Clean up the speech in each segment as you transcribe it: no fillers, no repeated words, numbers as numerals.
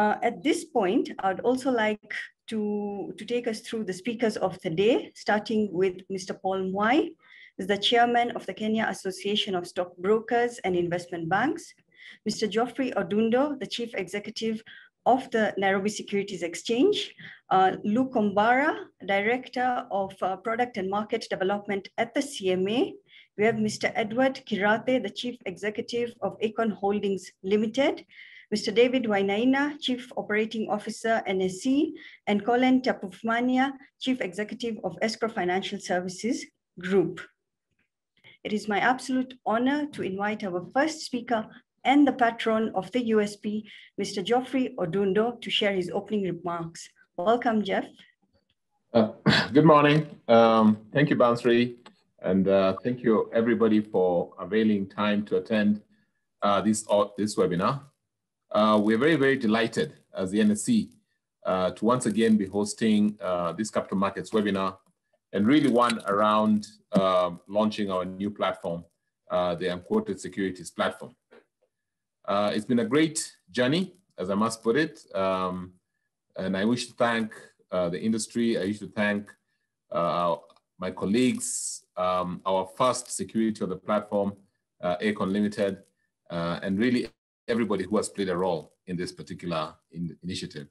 At this point, I'd also like to take us through the speakers of the day, starting with Mr. Paul Mwai, is the chairman of the Kenya Association of Stockbrokers and Investment Banks, Mr. Geoffrey Odundo, the chief executive of the Nairobi Securities Exchange, Luke Ombara, director of product and market development at the CMA. We have Mr. Edward Kirate, the chief executive of Econ Holdings Limited, Mr. David Wainaina, Chief Operating Officer, NSE, and Colin Tapufmania, Chief Executive of Escrow Financial Services Group. It is my absolute honor to invite our first speaker and the patron of the USP, Mr. Geoffrey Odundo, to share his opening remarks. Welcome, Jeff. Good morning. Thank you, Bansri, and thank you everybody for availing time to attend this webinar. We're very, very delighted as the NSE to once again be hosting this capital markets webinar, and really one around launching our new platform, the Unquoted Securities platform. It's been a great journey, as I must put it, and I wish to thank the industry. I wish to thank my colleagues, our first security of the platform, Econ Limited, and really everybody who has played a role in this particular initiative.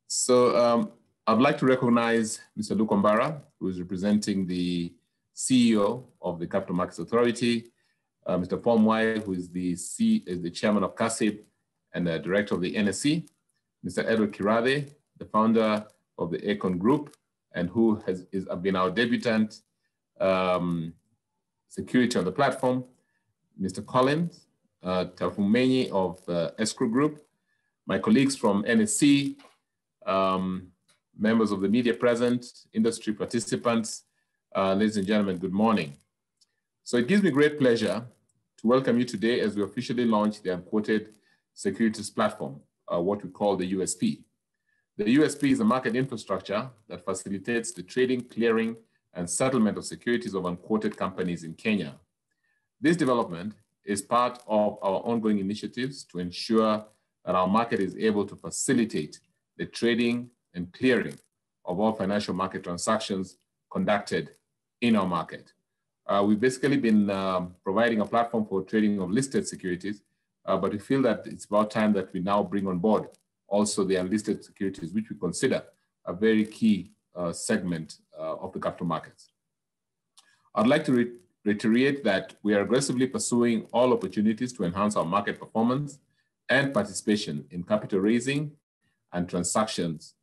So I'd like to recognize Mr. Luke Ombara, who is representing the CEO of the Capital Markets Authority, Mr. Paul Mwai, who is the chairman of CACIB and the director of the NSE, Mr. Edward Kirade, the founder of the Econ Group, and who has been our debutant security on the platform, Mr. Collins Tafumenyi of Escrow Group, my colleagues from NSE, members of the media present, industry participants, ladies and gentlemen, good morning. So it gives me great pleasure to welcome you today as we officially launch the Unquoted Securities platform, what we call the USP. The USP is a market infrastructure that facilitates the trading, clearing, and settlement of securities of unquoted companies in Kenya. This development is part of our ongoing initiatives to ensure that our market is able to facilitate the trading and clearing of all financial market transactions conducted in our market. We've basically been providing a platform for trading of listed securities, but we feel that it's about time that we now bring on board also the unlisted securities, which we consider a very key segment of the capital markets. I'd like to reiterate that we are aggressively pursuing all opportunities to enhance our market performance and participation in capital raising and transactions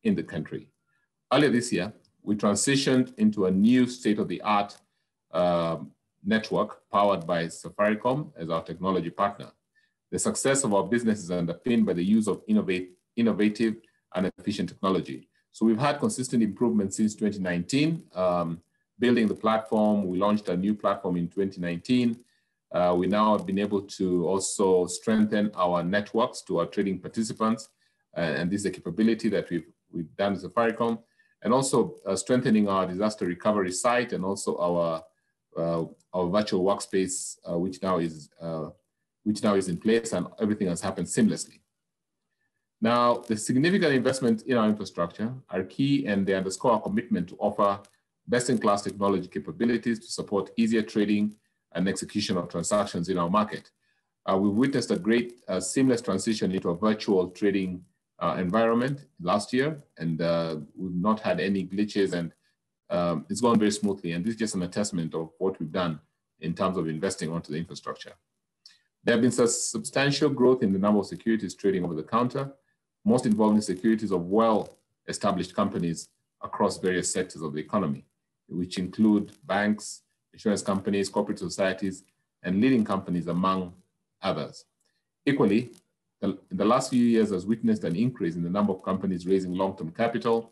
in the country. Earlier this year, we transitioned into a new state-of-the-art network powered by Safaricom as our technology partner. The success of our business is underpinned by the use of innovative and efficient technology. So we've had consistent improvements since 2019, building the platform. We launched a new platform in 2019. We now have been able to also strengthen our networks to our trading participants. And this is a capability that we've done with Safaricom, and also strengthening our disaster recovery site, and also our virtual workspace, which now is in place, and everything has happened seamlessly. Now, the significant investment in our infrastructure are key, and they underscore our commitment to offer best-in-class technology capabilities to support easier trading and execution of transactions in our market. We've witnessed a great seamless transition into a virtual trading environment last year, and we've not had any glitches, and it's gone very smoothly. And this is just an attestament of what we've done in terms of investing onto the infrastructure. There have been substantial growth in the number of securities trading over the counter, most involving securities of well-established companies across various sectors of the economy, which include banks, insurance companies, corporate societies, and leading companies, among others. Equally, in the last few years has witnessed an increase in the number of companies raising long-term capital,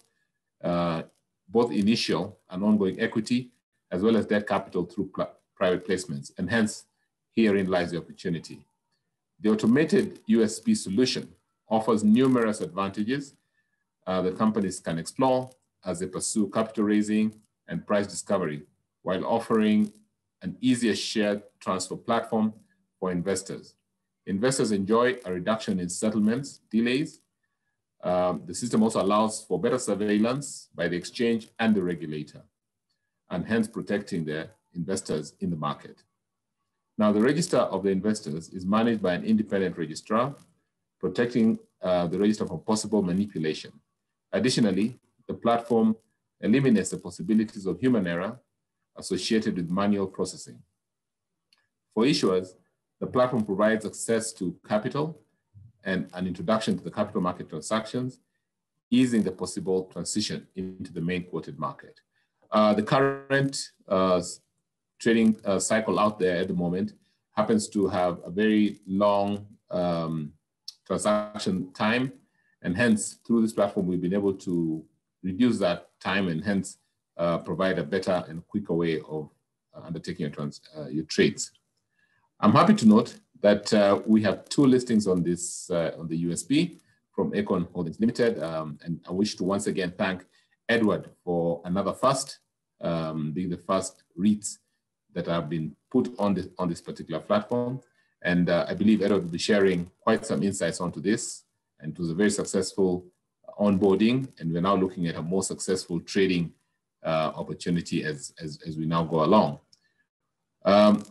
both initial and ongoing equity, as well as debt capital through private placements, and hence, herein lies the opportunity. The automated USP solution offers numerous advantages that companies can explore as they pursue capital raising and price discovery, while offering an easier shared transfer platform for investors. Investors enjoy a reduction in settlements delays. The system also allows for better surveillance by the exchange and the regulator, and hence protecting the investors in the market. Now, the register of the investors is managed by an independent registrar, protecting the register from possible manipulation. Additionally, the platform eliminates the possibilities of human error associated with manual processing. For issuers, the platform provides access to capital and an introduction to the capital market transactions, easing the possible transition into the main quoted market. The current trading cycle out there at the moment happens to have a very long transaction time, and hence through this platform we've been able to reduce that time and hence provide a better and quicker way of undertaking your trades. I'm happy to note that we have 2 listings on this on the USB from Econ Holdings Limited, and I wish to once again thank Edward for another first, being the first REITs that have been put on this particular platform. And I believe Edward will be sharing quite some insights onto this. And it was a very successful onboarding, and we're now looking at a more successful trading opportunity as we now go along.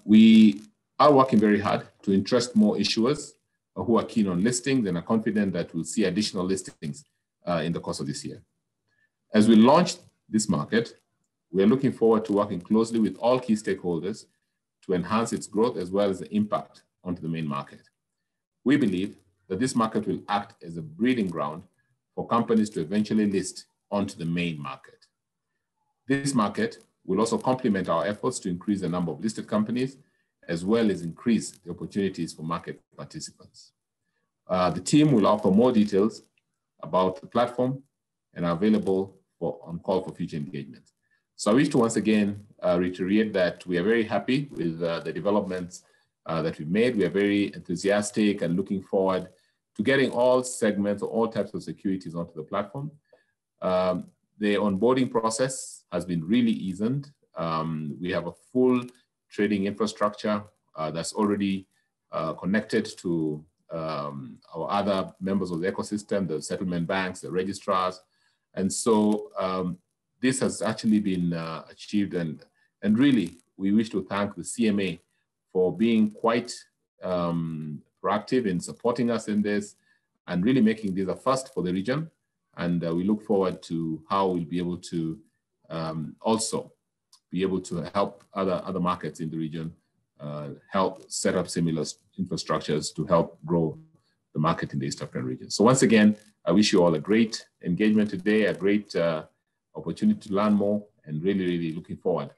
We are working very hard to interest more issuers who are keen on listings, and are confident that we'll see additional listings in the course of this year. As we launch this market, we are looking forward to working closely with all key stakeholders to enhance its growth as well as the impact onto the main market. We believe that this market will act as a breeding ground for companies to eventually list onto the main market. This market will also complement our efforts to increase the number of listed companies, as well as increase the opportunities for market participants. The team will offer more details about the platform and are available on call for future engagement. So I wish to once again reiterate that we are very happy with the developments that we've made. We are very enthusiastic and looking forward to getting all segments or all types of securities onto the platform. The onboarding process has been really eased. We have a full trading infrastructure that's already connected to our other members of the ecosystem, the settlement banks, the registrars. And so this has actually been achieved, and really we wish to thank the CMA for being quite proactive in supporting us in this and really making this a first for the region. And we look forward to how we'll be able to also be able to help other markets in the region help set up similar infrastructures to help grow the market in the East African region. So once again, I wish you all a great engagement today, a great opportunity to learn more, and really, really looking forward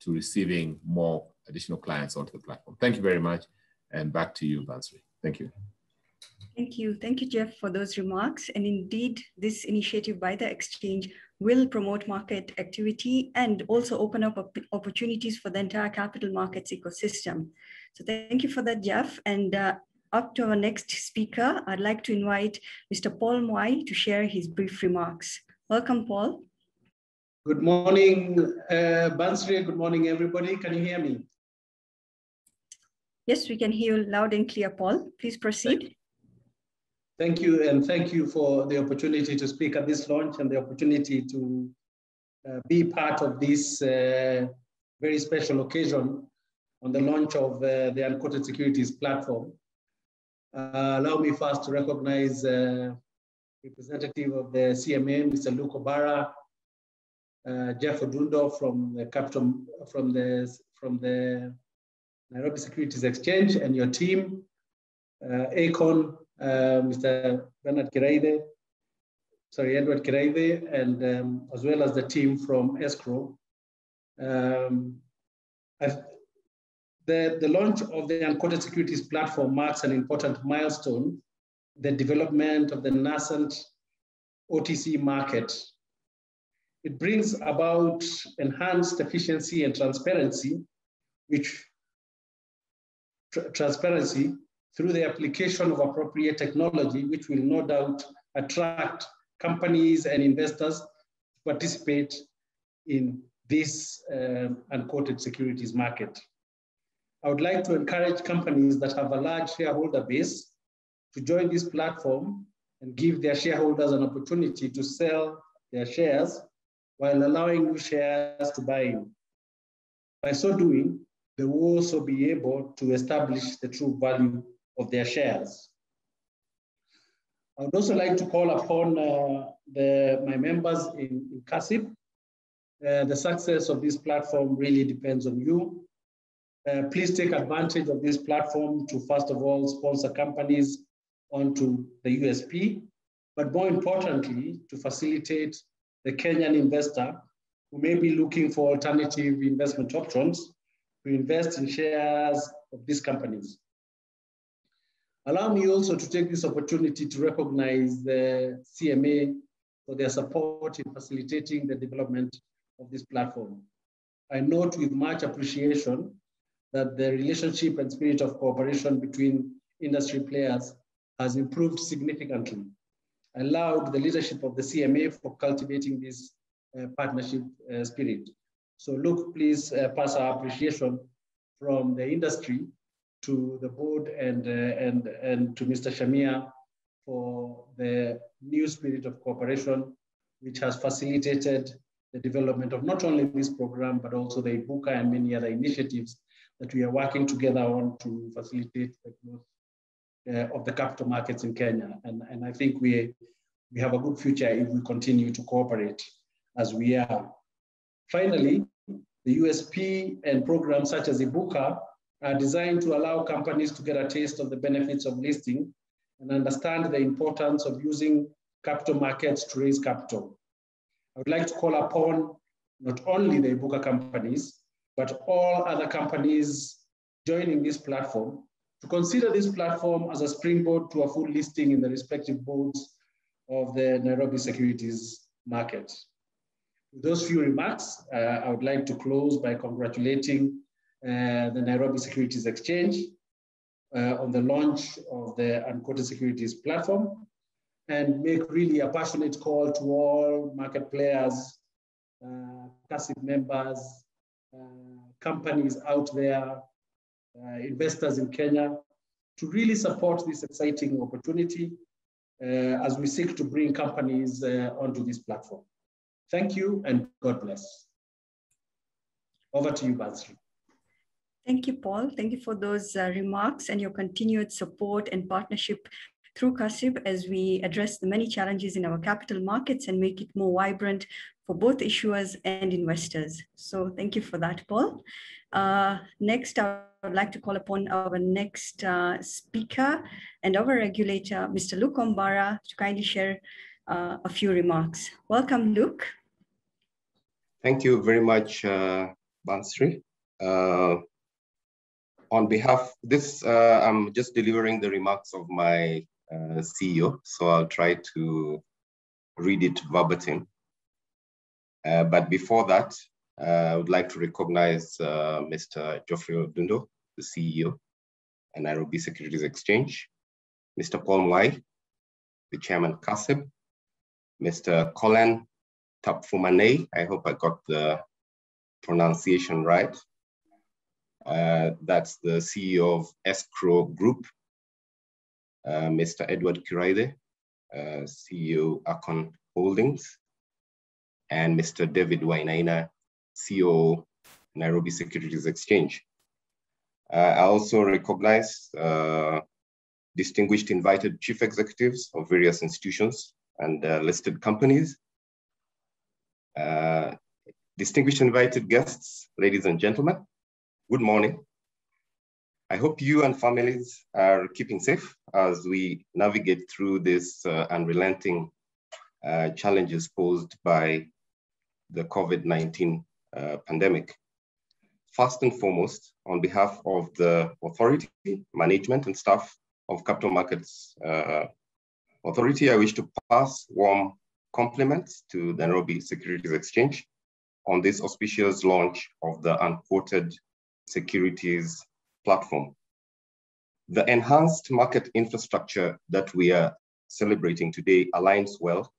to receiving more additional clients onto the platform. Thank you very much. And back to you, Bansri. Thank you. Thank you. Thank you, Jeff, for those remarks. And indeed, this initiative by the exchange will promote market activity and also open up opportunities for the entire capital markets ecosystem. So thank you for that, Jeff. And up to our next speaker, I'd like to invite Mr. Paul Mwai to share his brief remarks. Welcome, Paul. Good morning, Bansri. Good morning, everybody. Can you hear me? Yes, we can hear you loud and clear, Paul. Please proceed. Thank you, and thank you for the opportunity to speak at this launch and the opportunity to be part of this very special occasion on the launch of the Unquoted Securities platform. Allow me first to recognize representative of the CMA, Mr. Luke Obara, Jeff Odundo from the Nairobi Securities Exchange, and your team, Econ, Mr. Edward Kiraide, and as well as the team from Escrow. The launch of the Unquoted Securities platform marks an important milestone, the development of the nascent OTC market. It brings about enhanced efficiency and transparency, through the application of appropriate technology, which will no doubt attract companies and investors to participate in this unquoted securities market. I would like to encourage companies that have a large shareholder base to join this platform and give their shareholders an opportunity to sell their shares while allowing new shares to buy in. By so doing, they will also be able to establish the true value of their shares. I would also like to call upon my members in CASIP. The success of this platform really depends on you. Please take advantage of this platform to, first of all, sponsor companies onto the USP, but more importantly, to facilitate the Kenyan investor who may be looking for alternative investment options to invest in shares of these companies. Allow me also to take this opportunity to recognize the CMA for their support in facilitating the development of this platform. I note with much appreciation that the relationship and spirit of cooperation between industry players has improved significantly. I laud the leadership of the CMA for cultivating this partnership spirit. So Luke, please pass our appreciation from the industry to the board and to Mr. Shamia for the new spirit of cooperation, which has facilitated the development of not only this program, but also the Ibuka and many other initiatives that we are working together on to facilitate the growth of the capital markets in Kenya. And I think we have a good future if we continue to cooperate as we are. Finally, the USP and programs such as Ibuka are designed to allow companies to get a taste of the benefits of listing and understand the importance of using capital markets to raise capital. I would like to call upon not only the Ibuka companies, but all other companies joining this platform to consider this platform as a springboard to a full listing in the respective boards of the Nairobi Securities market. With those few remarks, I would like to close by congratulating the Nairobi Securities Exchange on the launch of the Unquoted Securities platform and make really a passionate call to all market players, CASIP members, companies out there, investors in Kenya, to really support this exciting opportunity as we seek to bring companies onto this platform. Thank you and God bless. Over to you, Bansri. Thank you, Paul. Thank you for those remarks and your continued support and partnership through CASIP as we address the many challenges in our capital markets and make it more vibrant for both issuers and investors. So thank you for that, Paul. Next, I would like to call upon our next speaker and our regulator, Mr. Luke Ombara, to kindly share a few remarks. Welcome, Luke. Thank you very much, Bansri. On behalf of this, I'm just delivering the remarks of my CEO, so I'll try to read it verbatim. But before that, I would like to recognize Mr. Geoffrey Odundo, the CEO and Nairobi Securities Exchange, Mr. Paul Mwai, the Chairman CASIP, Mr. Colin Tapfumane, I hope I got the pronunciation right. That's the CEO of Escrow Group, Mr. Edward Kiraide, CEO Akon Holdings, and Mr. David Wainaina, CEO Nairobi Securities Exchange. I also recognize distinguished invited chief executives of various institutions and listed companies. Distinguished invited guests, ladies and gentlemen, good morning. I hope you and families are keeping safe as we navigate through this unrelenting challenges posed by the COVID-19 pandemic. First and foremost, on behalf of the authority, management, and staff of Capital Markets Authority, I wish to pass warm compliments to the Nairobi Securities Exchange on this auspicious launch of the Unquoted Securities platform. The enhanced market infrastructure that we are celebrating today aligns well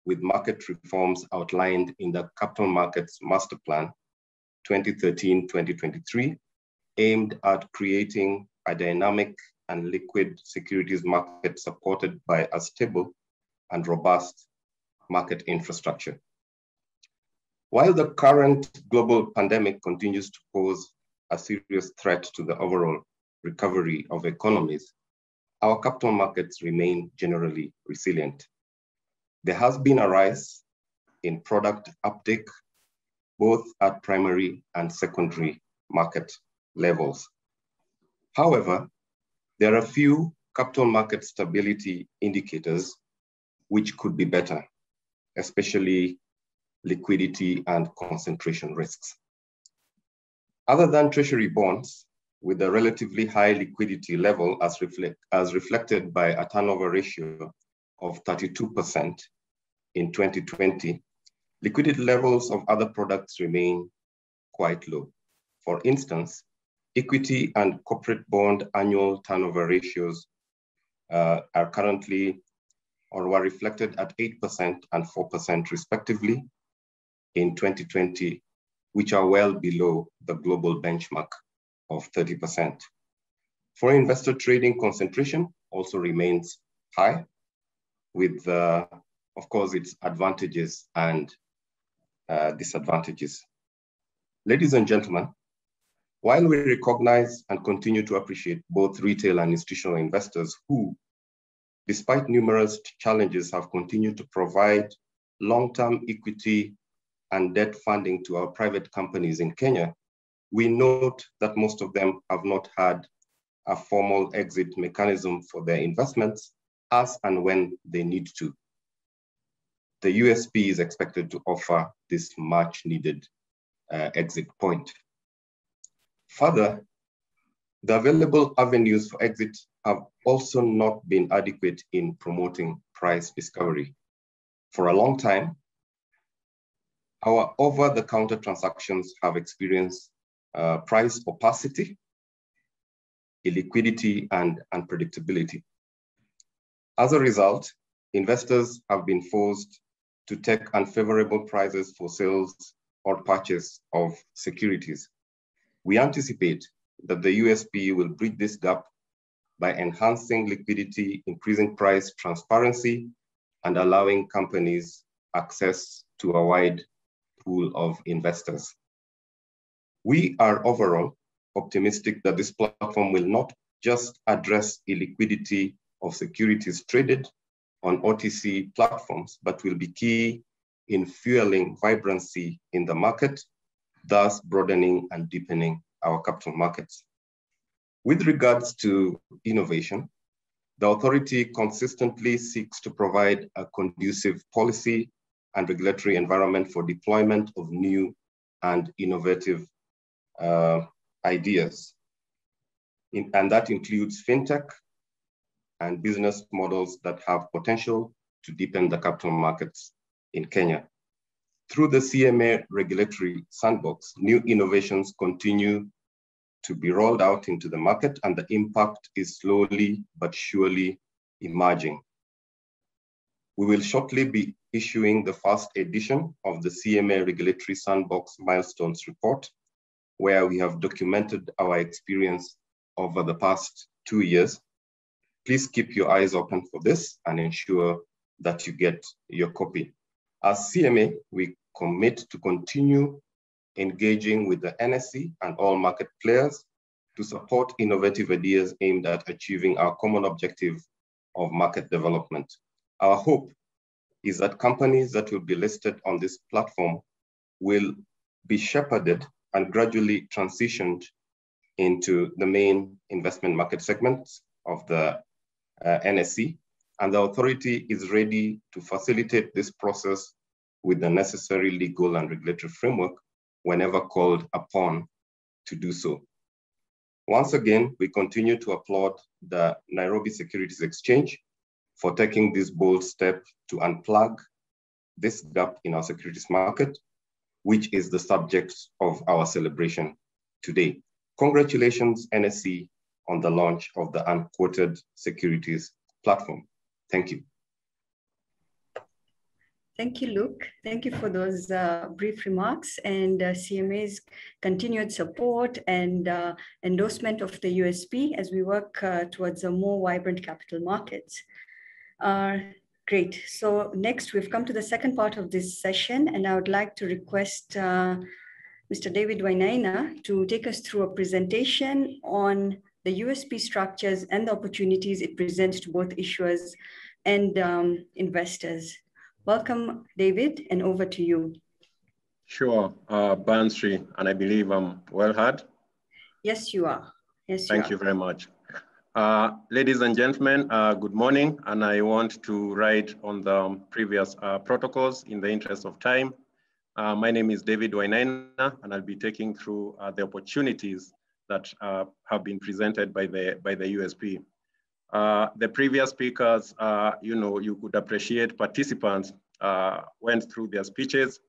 with market reforms outlined in the Capital Markets Master Plan 2013-2023, aimed at creating a dynamic and liquid securities market supported by a stable and robust market infrastructure. While the current global pandemic continues to pose a serious threat to the overall recovery of economies, our capital markets remain generally resilient. There has been a rise in product uptake, both at primary and secondary market levels. However, there are a few capital market stability indicators which could be better, especially liquidity and concentration risks. Other than treasury bonds, with a relatively high liquidity level as reflected by a turnover ratio of 32% in 2020, liquidity levels of other products remain quite low. For instance, equity and corporate bond annual turnover ratios are currently or were reflected at 8% and 4% respectively in 2020, which are well below the global benchmark of 30%. Foreign investor trading concentration also remains high, with, of course, its advantages and disadvantages. Ladies and gentlemen, while we recognize and continue to appreciate both retail and institutional investors who, despite numerous challenges, have continued to provide long-term equity and debt funding to our private companies in Kenya, we note that most of them have not had a formal exit mechanism for their investments as and when they need to. The USP is expected to offer this much needed exit point. Further, the available avenues for exit have also not been adequate in promoting price discovery. For a long time, our over-the-counter transactions have experienced price opacity, illiquidity, and unpredictability. As a result, investors have been forced to take unfavorable prices for sales or purchase of securities. We anticipate that the USP will bridge this gap by enhancing liquidity, increasing price transparency, and allowing companies access to a wide pool of investors. We are overall optimistic that this platform will not just address illiquidity of securities traded on OTC platforms, but will be key in fueling vibrancy in the market, thus broadening and deepening our capital markets. With regards to innovation, the authority consistently seeks to provide a conducive policy and regulatory environment for deployment of new and innovative ideas. And that includes fintech and business models that have potential to deepen the capital markets in Kenya. Through the CMA regulatory sandbox, new innovations continue to be rolled out into the market, and the impact is slowly but surely emerging. We will shortly be issuing the first edition of the CMA Regulatory Sandbox Milestones Report, where we have documented our experience over the past 2 years. Please keep your eyes open for this and ensure that you get your copy. As CMA, we commit to continue engaging with the NSE and all market players to support innovative ideas aimed at achieving our common objective of market development. Our hope is that companies that will be listed on this platform will be shepherded and gradually transitioned into the main investment market segments of the NSE, and the authority is ready to facilitate this process with the necessary legal and regulatory framework whenever called upon to do so. Once again, we continue to applaud the Nairobi Securities Exchange for taking this bold step to unplug this gap in our securities market, which is the subject of our celebration today. Congratulations, NSE, on the launch of the unquoted securities platform. Thank you. Thank you, Luke. Thank you for those brief remarks and CMA's continued support and endorsement of the USP as we work towards a more vibrant capital markets. Great. So next, we've come to the second part of this session, and I would like to request Mr. David Wainaina to take us through a presentation on the USP structures and the opportunities it presents to both issuers and investors. Welcome, David, and over to you. Sure, Bansri, and I believe I'm well heard. Yes, you are. Yes, Thank you very much. Ladies and gentlemen, good morning, and I want to write on the previous protocols in the interest of time. My name is David Wainaina, and I'll be taking through the opportunities that have been presented by the USP. The previous speakers, you could appreciate participants went through their speeches,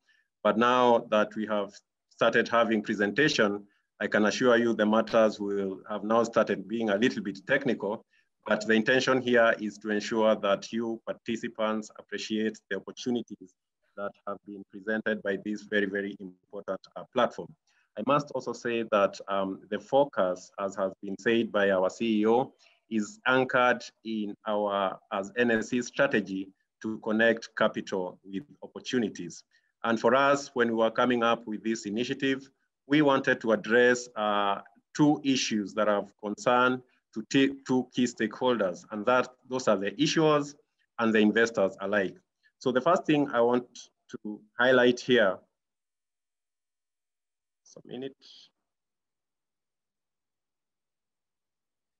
but now that we have started having presentation, I can assure you the matters will have now started being a little bit technical, but the intention here is to ensure that you participants appreciate the opportunities that have been presented by this very, very important platform. I must also say that the focus, as has been said by our CEO, is anchored in our, as NSE strategy, to connect capital with opportunities. And for us, when we were coming up with this initiative, we wanted to address two issues that have concern to two key stakeholders, and those are the issuers and the investors alike. So the first thing I want to highlight here,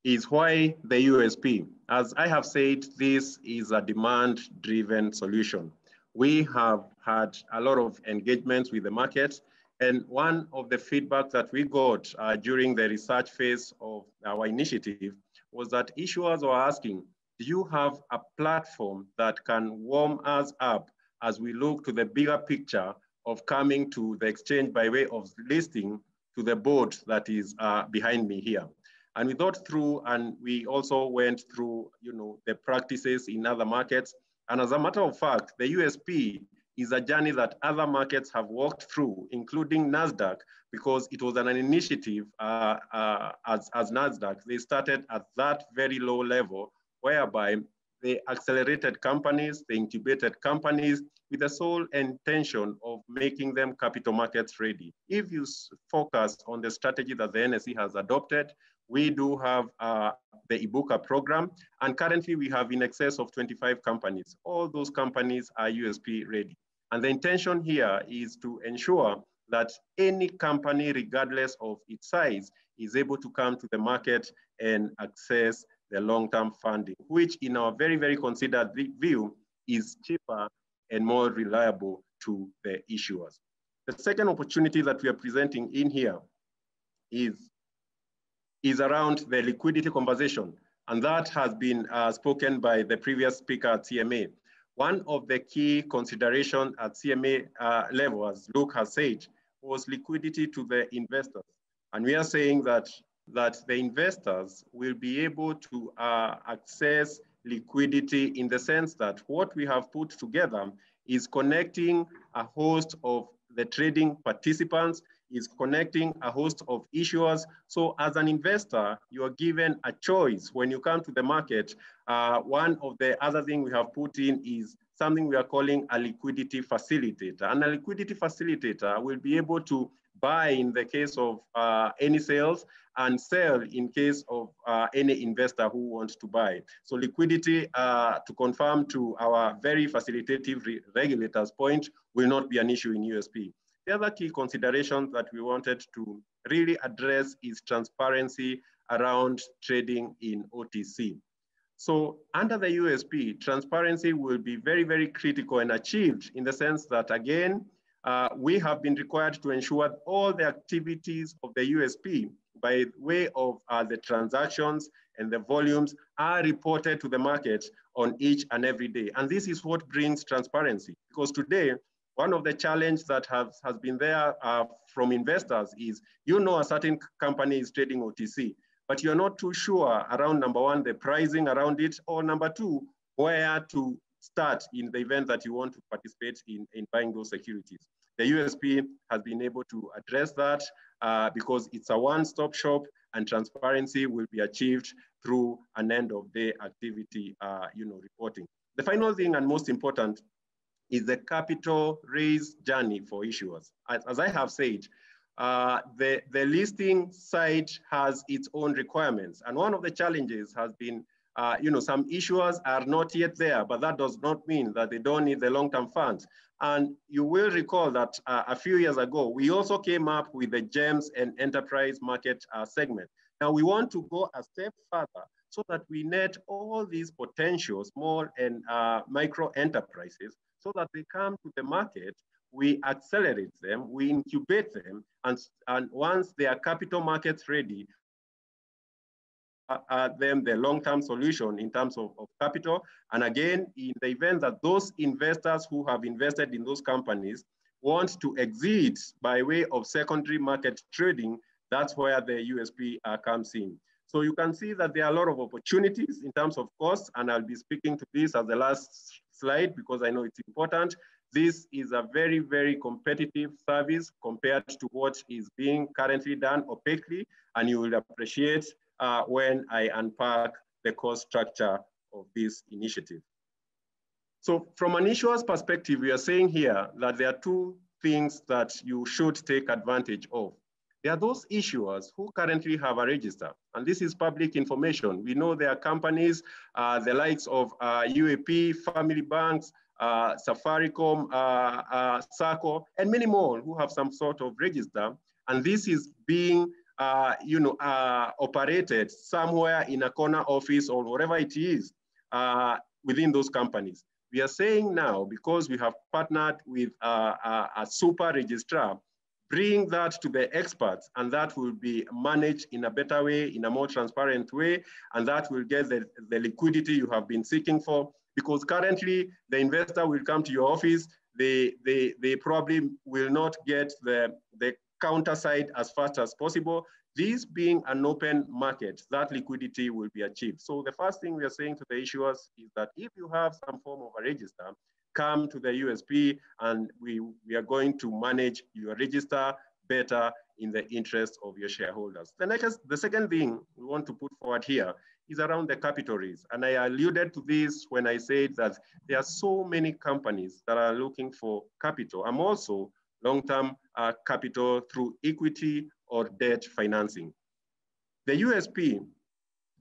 is why the USP. As I have said, this is a demand-driven solution. We have had a lot of engagements with the market, and one of the feedback that we got during the research phase of our initiative was that issuers were asking, do you have a platform that can warm us up as we look to the bigger picture of coming to the exchange by way of listing to the board that is behind me here? And we thought through, and we also went through, the practices in other markets. And as a matter of fact, the USP is a journey that other markets have walked through, including NASDAQ, because it was an initiative as NASDAQ. They started at that very low level, whereby they accelerated companies, they incubated companies with the sole intention of making them capital markets ready. If you focus on the strategy that the NSE has adopted, we do have the Ibuka program, and currently we have in excess of 25 companies. All those companies are USP ready. And the intention here is to ensure that any company, regardless of its size, is able to come to the market and access the long-term funding, which in our very, very considered view is cheaper and more reliable to the issuers. The second opportunity that we are presenting in here is around the liquidity conversation. And that has been spoken by the previous speaker at CMA. One of the key considerations at CMA level, as Luke has said, was liquidity to the investors. And we are saying that the investors will be able to access liquidity in the sense that what we have put together is connecting a host of the trading participants, is connecting a host of issuers. So as an investor, you are given a choice when you come to the market. One of the other things we have put in is something we are calling a liquidity facilitator. And a liquidity facilitator will be able to buy in the case of any sales and sell in case of any investor who wants to buy. So liquidity, to confirm to our very facilitative regulators point, will not be an issue in USP. The other key consideration that we wanted to really address is transparency around trading in OTC. So under the USP, transparency will be very, very critical and achieved in the sense that, again, we have been required to ensure all the activities of the USP by way of the transactions and the volumes are reported to the market on each and every day. And this is what brings transparency, because today, one of the challenges that has been there from investors is, a certain company is trading OTC, but you're not too sure around, number one, the pricing around it, or number two, where to start in the event that you want to participate in buying those securities. The USP has been able to address that because it's a one-stop shop, and transparency will be achieved through an end-of-day activity reporting. The final thing and most important is the capital raise journey for issuers. As I have said, the listing side has its own requirements. And one of the challenges has been, some issuers are not yet there, but that does not mean that they don't need the long-term funds. And you will recall that a few years ago, we also came up with the GEMS and enterprise market segment. Now we want to go a step further so that we net all these potential small and micro enterprises so that they come to the market, we accelerate them, we incubate them, and once they are capital markets ready, them the long-term solution in terms of capital. And again, in the event that those investors who have invested in those companies want to exit by way of secondary market trading, that's where the USP comes in. So you can see that there are a lot of opportunities in terms of costs, and I'll be speaking to this as the last slide because I know it's important. This is a very, very competitive service compared to what is being currently done opaquely, and you will appreciate when I unpack the cost structure of this initiative. So from an issuer's perspective, we are saying here that there are two things that you should take advantage of. There are those issuers who currently have a register, and this is public information. We know there are companies, the likes of UAP, Family Banks, Safaricom, SACCO, and many more who have some sort of register, and this is being operated somewhere in a corner office or wherever it is within those companies. We are saying now, because we have partnered with a super registrar, bring that to the experts, and that will be managed in a better way, in a more transparent way, and that will get the liquidity you have been seeking for. Because currently, the investor will come to your office, they probably will not get the counter side as fast as possible. This being an open market, that liquidity will be achieved. So the first thing we are saying to the issuers is that if you have some form of a register, come to the USP and we are going to manage your register better in the interest of your shareholders. The second thing we want to put forward here is around the capital raise. And I alluded to this when I said that there are so many companies that are looking for capital. I'm also long-term capital through equity or debt financing. The USP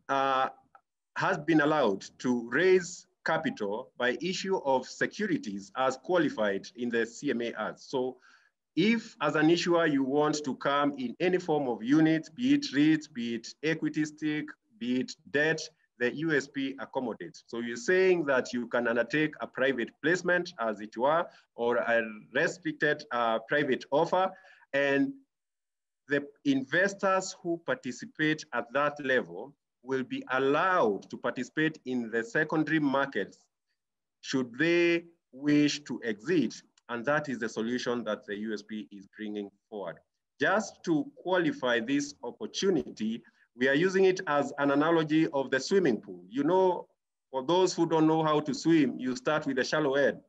has been allowed to raise capital by issue of securities as qualified in the CMA Act. So if as an issuer you want to come in any form of unit, be it REIT, be it equity stake, be it debt, the USP accommodates. So you're saying that you can undertake a private placement as it were, or a restricted private offer, and the investors who participate at that level will be allowed to participate in the secondary markets should they wish to exit. And that is the solution that the USP is bringing forward. Just to qualify this opportunity, we are using it as an analogy of the swimming pool. You know, for those who don't know how to swim, you start with a shallow end,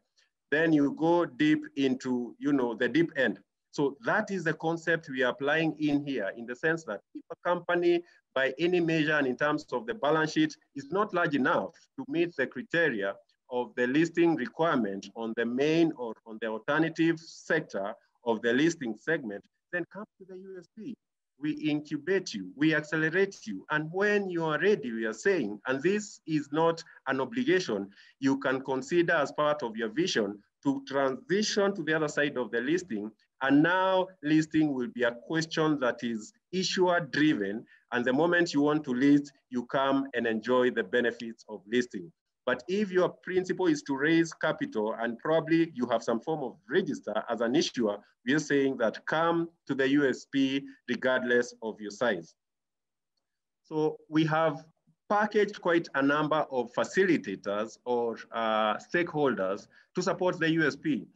then you go deep into, the deep end. So that is the concept we are applying in here, in the sense that if a company, by any measure and in terms of the balance sheet, is not large enough to meet the criteria of the listing requirement on the main or on the alternative sector of the listing segment, then come to the USP. We incubate you, we accelerate you. And when you are ready, we are saying, and this is not an obligation, you can consider as part of your vision to transition to the other side of the listing. And now listing will be a question that is issuer driven. And the moment you want to list, you come and enjoy the benefits of listing. But if your principle is to raise capital and probably you have some form of register as an issuer, we are saying that come to the USP regardless of your size. So we have packaged quite a number of facilitators or stakeholders to support the USP.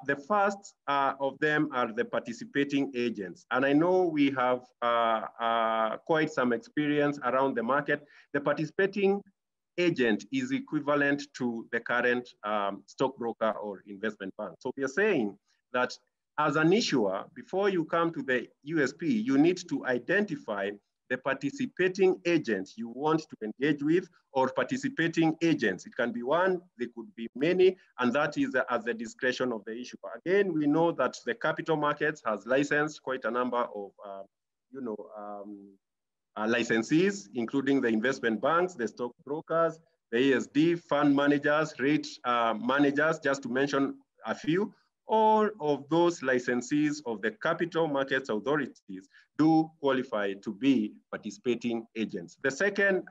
The first of them are the participating agents. And I know we have quite some experience around the market. The participating agent is equivalent to the current stockbroker or investment bank. So we are saying that as an issuer, before you come to the USP, you need to identify the participating agents you want to engage with, or participating agents. It can be one, they could be many, and that is at the discretion of the issuer. Again, we know that the capital markets has licensed quite a number of licensees, including the investment banks, the stockbrokers, the ESD, fund managers, rate managers, just to mention a few. All of those licensees of the capital markets authorities do qualify to be participating agents. The second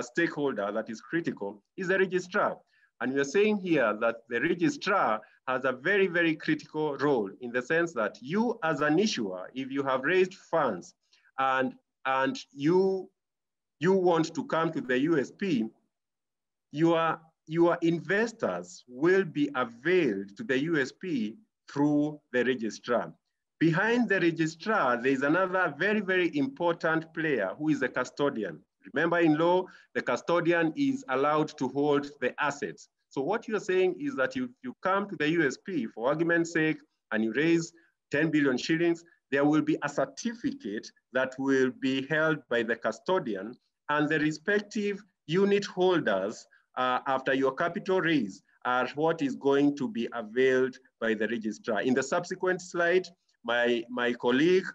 stakeholder that is critical is the registrar. And we are saying here that the registrar has a very, very critical role in the sense that you as an issuer, if you have raised funds and you want to come to the USP, your investors will be availed to the USP through the registrar. Behind the registrar, there is another very, very important player who is the custodian. Remember, in law, the custodian is allowed to hold the assets. So what you're saying is that if you come to the USP, for argument's sake, and you raise 10 billion shillings, there will be a certificate that will be held by the custodian, and the respective unit holders after your capital raise are what is going to be availed by the registrar. In the subsequent slide, my colleague,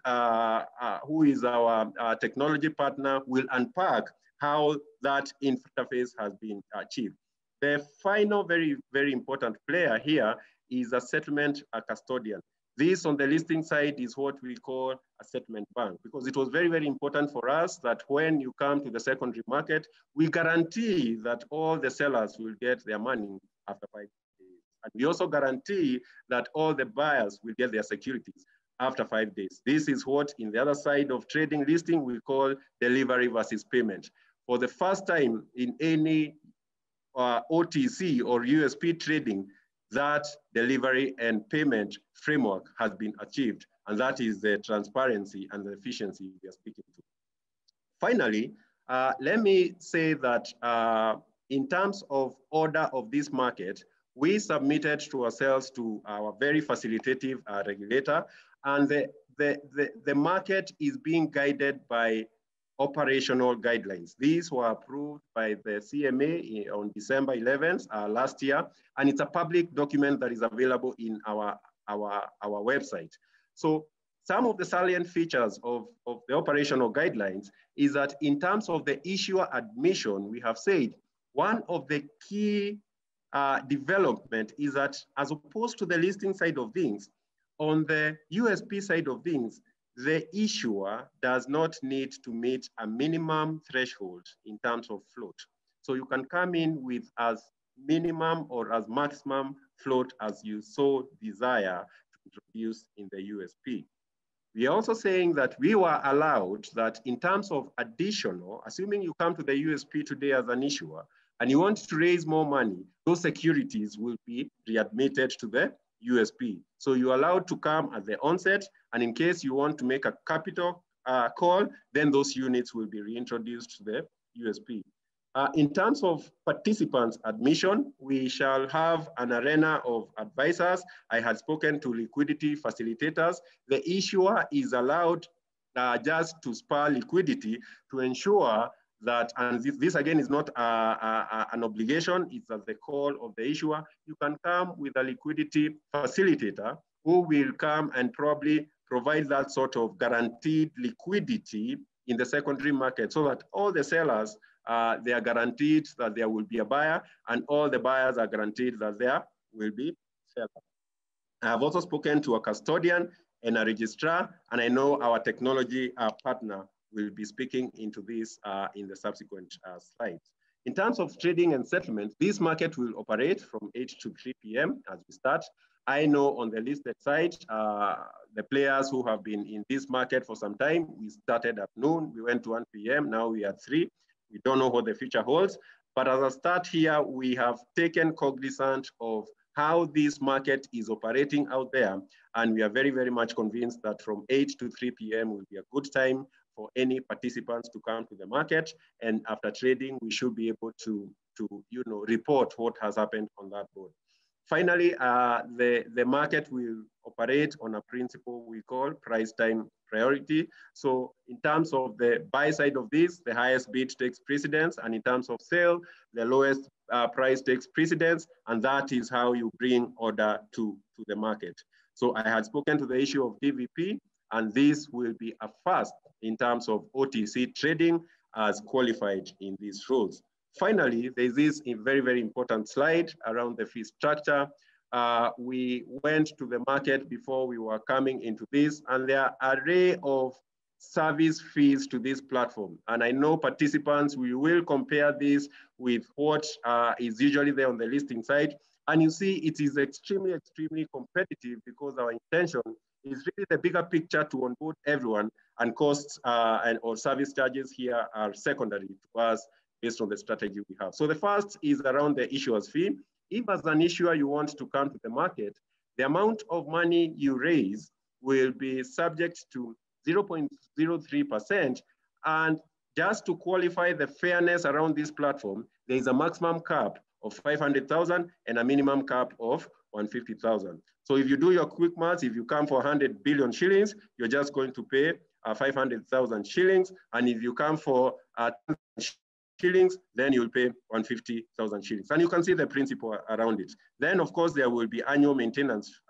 who is our technology partner, will unpack how that interface has been achieved. The final very, very important player here is a settlement custodian. This on the listing side is what we call a settlement bank, because it was very, very important for us that when you come to the secondary market, we guarantee that all the sellers will get their money after 5 days. And we also guarantee that all the buyers will get their securities after 5 days. This is what in the other side of trading listing, we call delivery versus payment. For the first time in any OTC or USP trading, that delivery and payment framework has been achieved, and that is the transparency and the efficiency we are speaking to. Finally, let me say that in terms of order of this market, we submitted to ourselves to our very facilitative regulator, and the market is being guided by operational guidelines. These were approved by the CMA on December 11th last year, and it's a public document that is available in our website. So some of the salient features of the operational guidelines is that in terms of the issuer admission, we have said one of the key development is that as opposed to the listing side of things, on the USP side of things, the issuer does not need to meet a minimum threshold in terms of float. So you can come in with as minimum or as maximum float as you so desire to introduce in the USP. We are also saying that we were allowed that in terms of additional, assuming you come to the USP today as an issuer and you want to raise more money, those securities will be readmitted to the USP. So you're allowed to come at the onset, and in case you want to make a capital call, then those units will be reintroduced to the USP. In terms of participants admission, we shall have an arena of advisors. I had spoken to liquidity facilitators. The issuer is allowed just to spur liquidity to ensure that, and this again is not an obligation, it's at the call of the issuer. You can come with a liquidity facilitator who will come and probably provide that sort of guaranteed liquidity in the secondary market so that all the sellers, they are guaranteed that there will be a buyer, and all the buyers are guaranteed that there will be sellers. I have also spoken to a custodian and a registrar, and I know our technology partner will be speaking into this in the subsequent slides. In terms of trading and settlement, this market will operate from 8 to 3 p.m. as we start. I know on the listed side, the players who have been in this market for some time, we started at noon, we went to 1 p.m., now we are at 3. We don't know what the future holds, but as a start here, we have taken cognizance of how this market is operating out there, and we are very, very much convinced that from 8 to 3 p.m. will be a good time for any participants to come to the market. And after trading, we should be able to report what has happened on that board. Finally, the market will operate on a principle we call price time priority. So in terms of the buy side of this, the highest bid takes precedence, and in terms of sale, the lowest price takes precedence, and that is how you bring order to the market. So I had spoken to the issue of DVP, and this will be a first in terms of OTC trading as qualified in these rules. Finally, there's this very, very important slide around the fee structure. We went to the market before we were coming into this, and there are an array of service fees to this platform. And I know participants, we will compare this with what is usually there on the listing side. And you see, it is extremely, extremely competitive because our intention is really the bigger picture to onboard everyone, and costs or service charges here are secondary to us based on the strategy we have. So the first is around the issuer's fee. If as an issuer you want to come to the market, the amount of money you raise will be subject to 0.03%. And just to qualify the fairness around this platform, there is a maximum cap of 500,000 and a minimum cap of 150,000. So if you do your quick maths, if you come for 100 billion shillings, you're just going to pay 500,000 shillings. And if you come for shillings, then you'll pay 150,000 shillings. And you can see the principle around it. Then, of course, there will be annual maintenance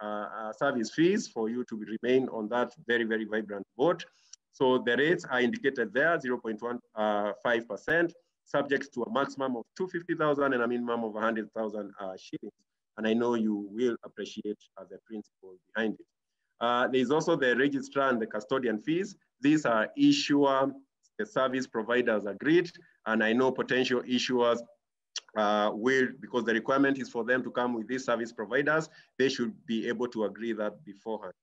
service fees for you to remain on that very, very vibrant board. So the rates are indicated there, 0.15%, subject to a maximum of 250,000 and a minimum of 100,000 shillings. And I know you will appreciate the principle behind it. There's also the registrar and the custodian fees. These are issuer, the service providers agreed, and I know potential issuers will, because the requirement is for them to come with these service providers, they should be able to agree that beforehand.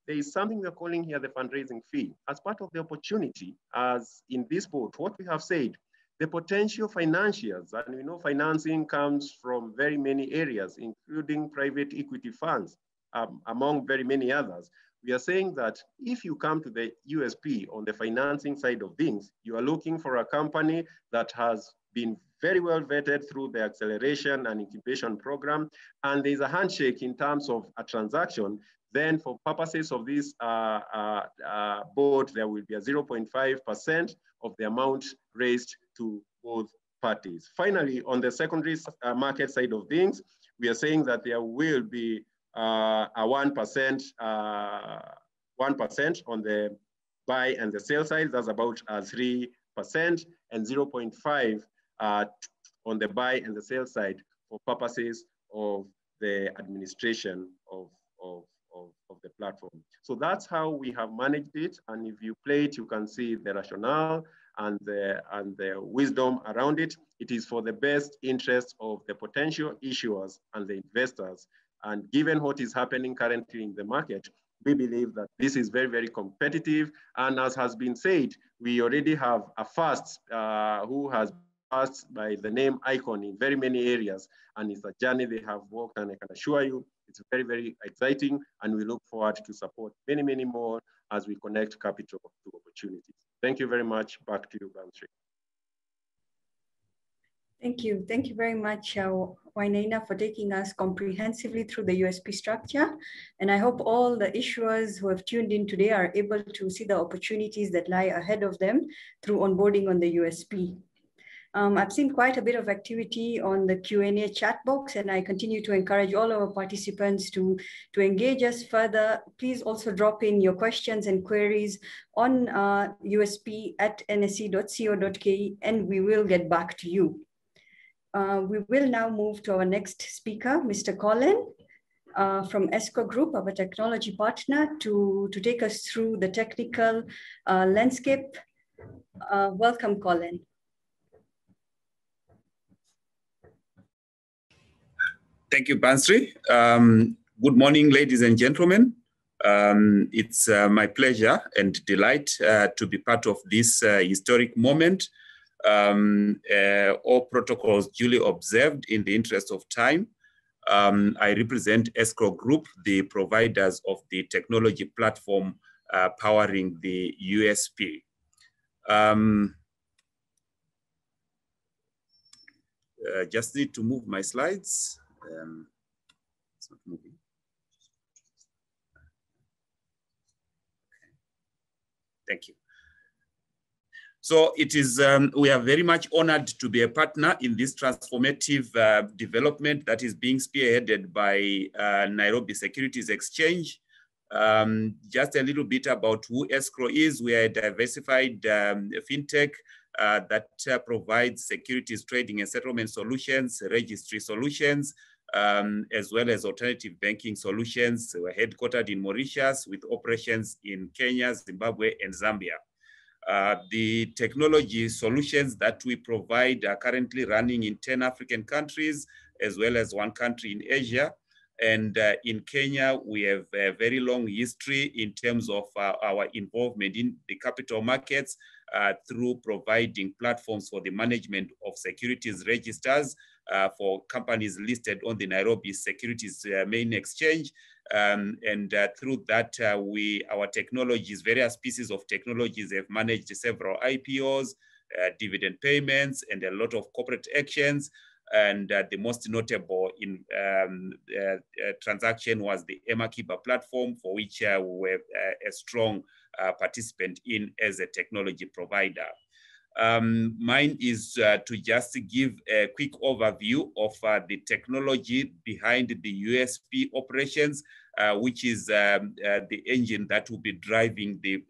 There is something we're calling here the fundraising fee. As part of the opportunity, as in this board, what we have said, the potential financiers, and we know financing comes from very many areas, including private equity funds, among very many others. We are saying that if you come to the USP on the financing side of things, you are looking for a company that has been very well vetted through the acceleration and incubation program, and there's a handshake in terms of a transaction, then for purposes of this board, there will be a 0.5% of the amount raised to both parties. Finally, on the secondary market side of things, we are saying that there will be a 1% on the buy and the sell side. That's about 3%, and 0.5 on the buy and the sell side for purposes of the administration of the platform. So that's how we have managed it. And if you play it, you can see the rationale and the wisdom around it. It is for the best interest of the potential issuers and the investors. And given what is happening currently in the market, we believe that this is very, very competitive. And as has been said, we already have a first who has passed by the name Icon in very many areas. And it's a journey they have walked, and I can assure you, it's very, very exciting. And we look forward to support many, many more as we connect capital to opportunities. Thank you very much. Back to you, Bansri. Thank you. Thank you very much, Wainaina, for taking us comprehensively through the USP structure. And I hope all the issuers who have tuned in today are able to see the opportunities that lie ahead of them through onboarding on the USP. I've seen quite a bit of activity on the Q&A chat box, and I continue to encourage all our participants to engage us further. Please also drop in your questions and queries on usp@nsc.co.ke, and we will get back to you. We will now move to our next speaker, Mr. Colin from Escrow Group, our technology partner, to take us through the technical landscape. Welcome, Colin. Thank you, Bansri. Good morning, ladies and gentlemen. It's my pleasure and delight to be part of this historic moment. All protocols duly observed in the interest of time. I represent Escrow Group, the providers of the technology platform powering the USP. Just need to move my slides. It's not moving. Thank you. So it is, we are very much honored to be a partner in this transformative development that is being spearheaded by Nairobi Securities Exchange. Just a little bit about who escrow is. We are a diversified fintech that provides securities trading and settlement solutions, registry solutions, as well as alternative banking solutions. We're headquartered in Mauritius with operations in Kenya, Zimbabwe, and Zambia. The technology solutions that we provide are currently running in 10 African countries, as well as 1 country in Asia. And in Kenya, we have a very long history in terms of our involvement in the capital markets through providing platforms for the management of securities registers for companies listed on the Nairobi Securities main exchange. Through that, our technologies, various pieces of technologies have managed several IPOs, dividend payments, and a lot of corporate actions. And the most notable transaction was the Emakiba platform, for which we were a strong participant in as a technology provider. Mine is to just give a quick overview of the technology behind the USP operations, which is the engine that will be driving the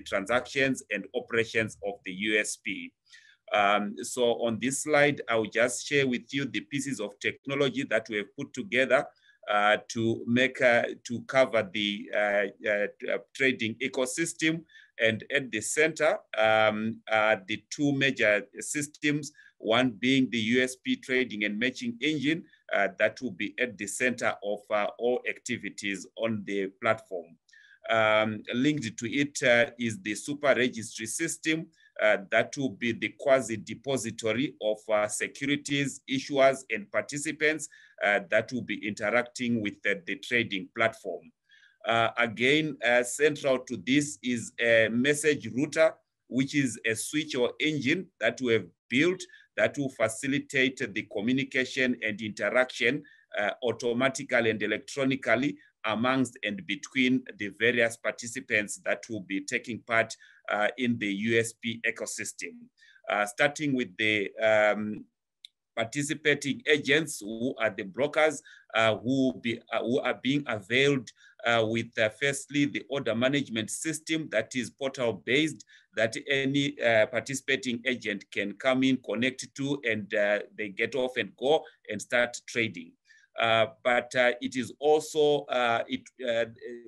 transactions and operations of the USP. So on this slide, I'll just share with you the pieces of technology that we have put together to cover the trading ecosystem. And at the center are the 2 major systems, one being the USP trading and matching engine that will be at the center of all activities on the platform. Linked to it is the super registry system that will be the quasi-depository of securities, issuers, and participants that will be interacting with the trading platform. Again, central to this is a message router, which is a switch or engine that we have built that will facilitate the communication and interaction automatically and electronically amongst and between the various participants that will be taking part in the USP ecosystem. Starting with the participating agents, who are the brokers who are being availed with firstly the order management system that is portal based, that any participating agent can come in, connect to, and they get off and go and start trading. But it is also,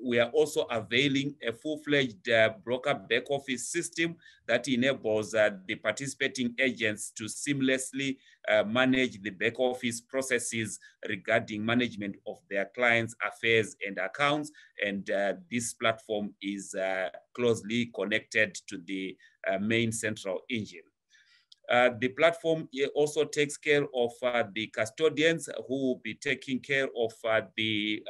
we are also availing a full-fledged broker back office system that enables the participating agents to seamlessly manage the back office processes regarding management of their clients' affairs and accounts. And this platform is closely connected to the main central engine. The platform also takes care of the custodians who will be taking care of the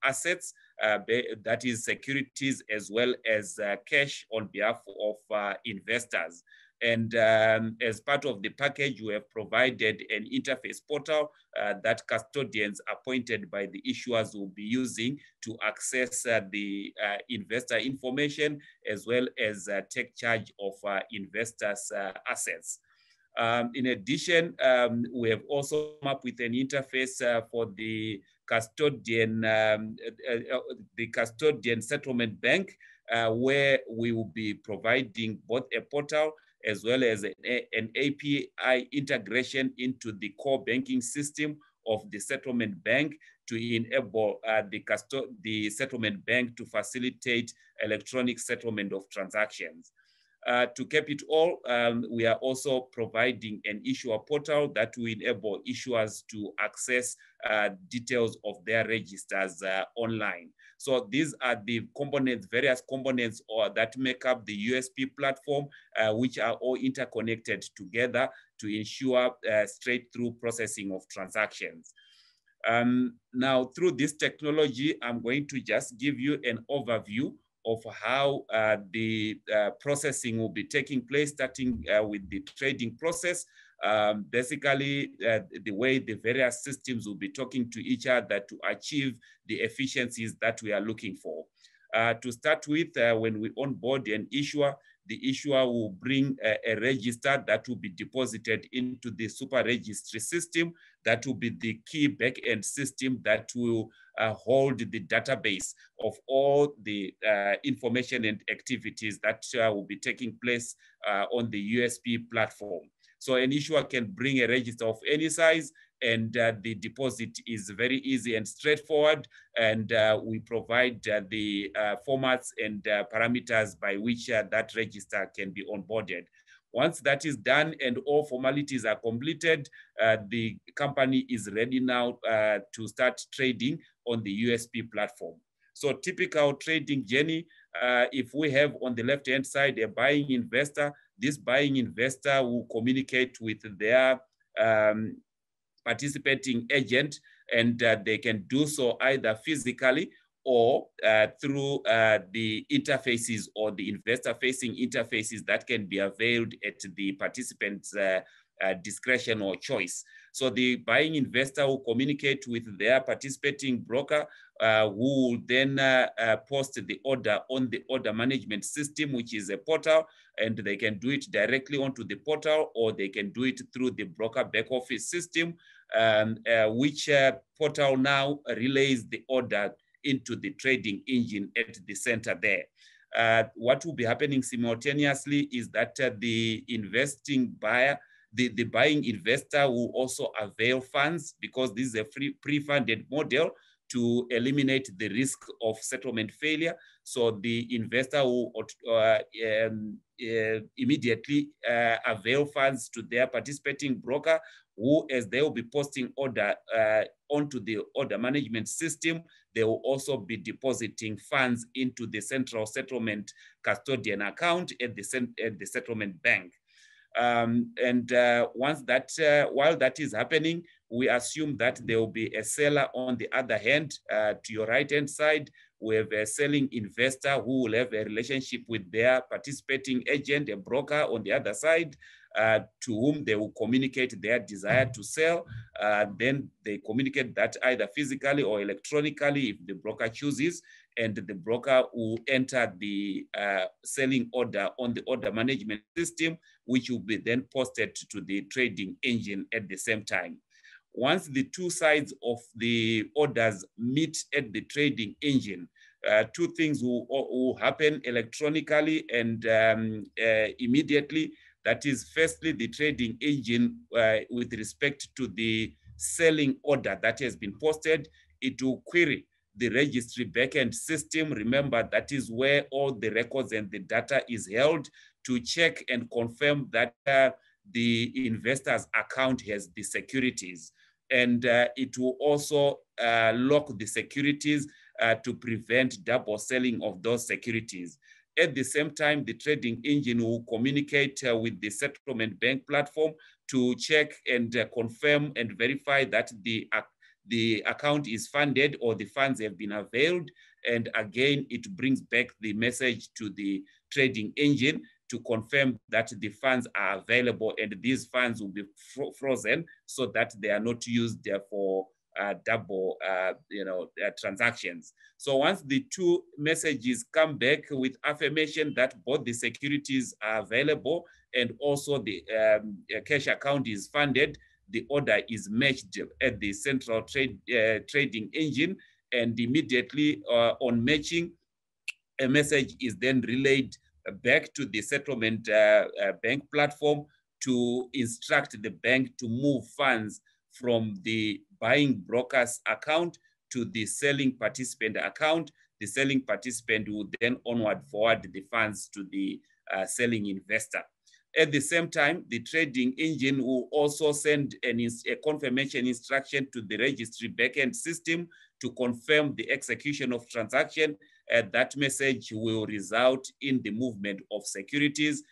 assets, that is securities, as well as cash on behalf of investors. And as part of the package, we have provided an interface portal that custodians appointed by the issuers will be using to access the investor information, as well as take charge of investors' assets. In addition, we have also come up with an interface for the custodian settlement bank, where we will be providing both a portal as well as an API integration into the core banking system of the settlement bank to enable the settlement bank to facilitate electronic settlement of transactions. To cap it all, we are also providing an issuer portal that will enable issuers to access details of their registers online. So these are the components, various components that make up the USP platform, which are all interconnected together to ensure straight-through processing of transactions. Now, through this technology, I'm going to just give you an overview of how the processing will be taking place, starting with the trading process. Basically, the way the various systems will be talking to each other to achieve the efficiencies that we are looking for. To start with, when we onboard an issuer, the issuer will bring a register that will be deposited into the super registry system. That will be the key back-end system that will hold the database of all the information and activities that will be taking place on the USP platform. So an issuer can bring a register of any size, and the deposit is very easy and straightforward. And we provide the formats and parameters by which that register can be onboarded. Once that is done and all formalities are completed, the company is ready now to start trading on the USP platform. So typical trading journey, if we have on the left-hand side a buying investor, this buying investor will communicate with their participating agent, and they can do so either physically or through the interfaces or the investor-facing interfaces that can be availed at the participant's discretion or choice. So the buying investor will communicate with their participating broker, who will then post the order on the order management system, which is a portal, and they can do it directly onto the portal, or they can do it through the broker back office system, which portal now relays the order into the trading engine at the center there. What will be happening simultaneously is that the investing buyer, the buying investor will also avail funds, because this is a pre-funded model to eliminate the risk of settlement failure. So the investor will immediately avail funds to their participating broker, who, as they will be posting order onto the order management system, they will also be depositing funds into the central settlement custodian account at the settlement bank. Once that, while that is happening, we assume that there will be a seller on the other hand. To your right-hand side, we have a selling investor who will have a relationship with their participating agent, a broker on the other side, to whom they will communicate their desire to sell. Then they communicate that either physically or electronically if the broker chooses, and the broker will enter the selling order on the order management system, which will be then posted to the trading engine at the same time. Once the two sides of the orders meet at the trading engine, two things will happen electronically and immediately. That is, firstly, the trading engine, with respect to the selling order that has been posted, it will query the registry backend system. Remember, that is where all the records and the data is held, to check and confirm that the investor's account has the securities. And it will also lock the securities to prevent double selling of those securities. At the same time, the trading engine will communicate with the settlement bank platform to check and confirm and verify that the account is funded or the funds have been availed. And again, it brings back the message to the trading engine to confirm that the funds are available, and these funds will be frozen so that they are not used for double transactions. So once the two messages come back with affirmation that both the securities are available and also the cash account is funded, the order is matched at the central trading engine, and immediately on matching, a message is then relayed back to the settlement bank platform to instruct the bank to move funds from the buying broker's account to the selling participant account. The selling participant will then onward forward the funds to the selling investor. At the same time, the trading engine will also send a confirmation instruction to the registry backend system to confirm the execution of transaction. That message will result in the movement of securities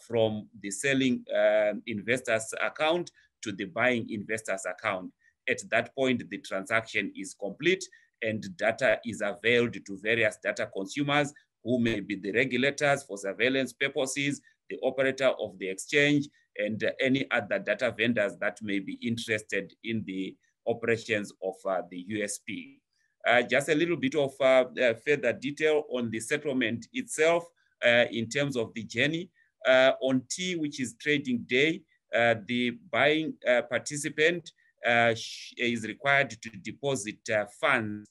from the selling investor's account to the buying investor's account. At that point, the transaction is complete and data is availed to various data consumers who may be the regulators for surveillance purposes, the operator of the exchange, and any other data vendors that may be interested in the operations of the USP. Just a little bit of further detail on the settlement itself in terms of the journey. On T, which is trading day, the buying participant is required to deposit funds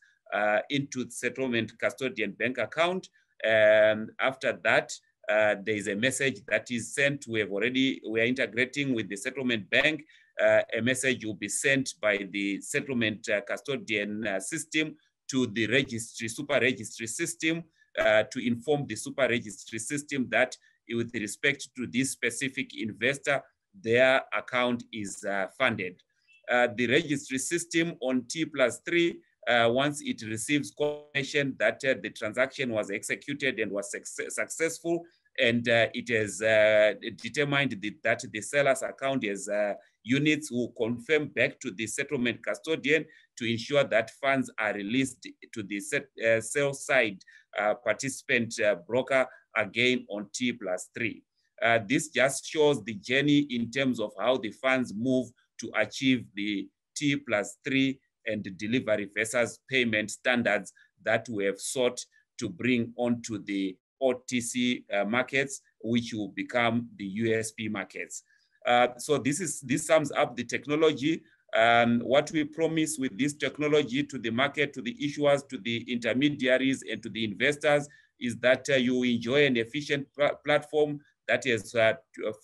into the settlement custodian bank account. And after that, there is a message that is sent. We are integrating with the settlement bank. A message will be sent by the settlement custodian system to the registry, super registry system, to inform the super registry system that with respect to this specific investor, their account is funded. The registry system on T+3, once it receives confirmation that the transaction was executed and was successful, and it has determined that the seller's account has units, will confirm back to the settlement custodian to ensure that funds are released to the sell side participant broker again on T+3. This just shows the journey in terms of how the funds move to achieve the T+3 and the delivery versus payment standards that we have sought to bring onto the OTC markets, which will become the USP markets. So this sums up the technology. What we promise with this technology to the market, to the issuers, to the intermediaries, and to the investors is that you enjoy an efficient platform that is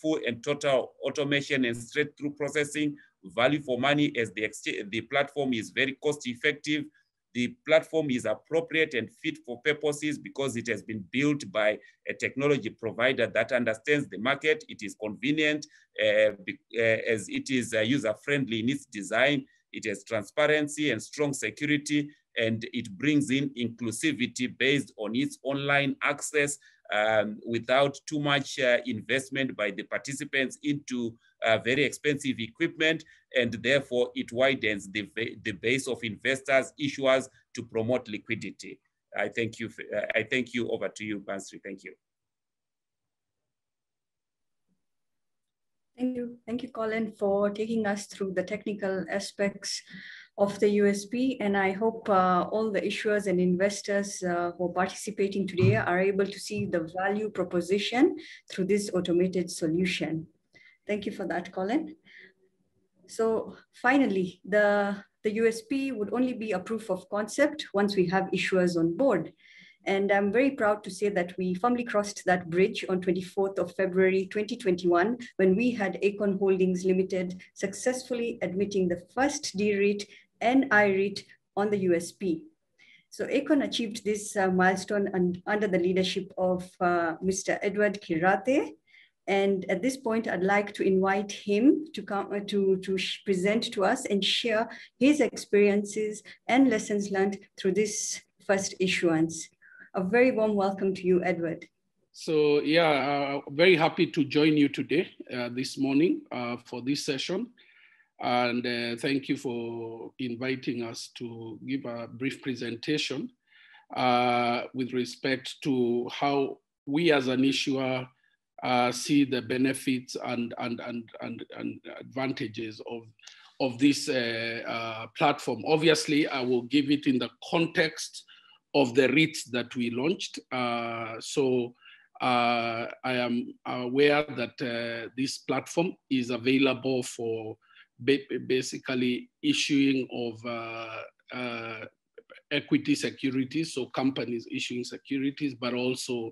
full and total automation and straight-through processing, value for money, as the platform is very cost-effective. The platform is appropriate and fit for purposes because it has been built by a technology provider that understands the market. It is convenient as it is user-friendly in its design. It has transparency and strong security, and it brings in inclusivity based on its online access without too much investment by the participants into very expensive equipment, and therefore it widens the base of investors, issuers to promote liquidity. I thank you. I thank you. Over to you, Bansri. Thank you. Thank you, Colin, for taking us through the technical aspects of the USP. And I hope all the issuers and investors who are participating today are able to see the value proposition through this automated solution. Thank you for that, Colin. So finally, the USP would only be a proof of concept once we have issuers on board. And I'm very proud to say that we firmly crossed that bridge on 24th of February 2021, when we had Aecon Holdings Limited successfully admitting the first D-REIT and I-REIT on the USP. So Aecon achieved this milestone under the leadership of Mr. Edward Kirate. And at this point, I'd like to invite him to come to present to us and share his experiences and lessons learned through this first issuance. A very warm welcome to you, Edward. So yeah, very happy to join you today, this morning for this session. And thank you for inviting us to give a brief presentation with respect to how we as an issuer see the benefits and advantages of this platform. Obviously, I will give it in the context of the REITs that we launched. So I am aware that this platform is available for basically issuing of equity securities, so companies issuing securities, but also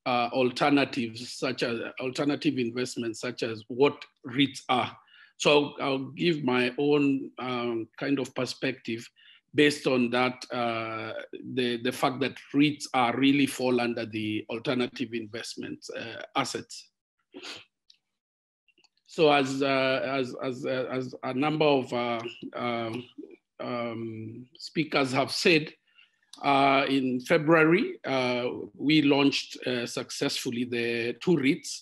alternatives such as alternative investments, such as what REITs are. So I'll give my own kind of perspective based on that, the fact that REITs are really fall under the alternative investment assets. So as a number of speakers have said, in February, we launched successfully the two REITs.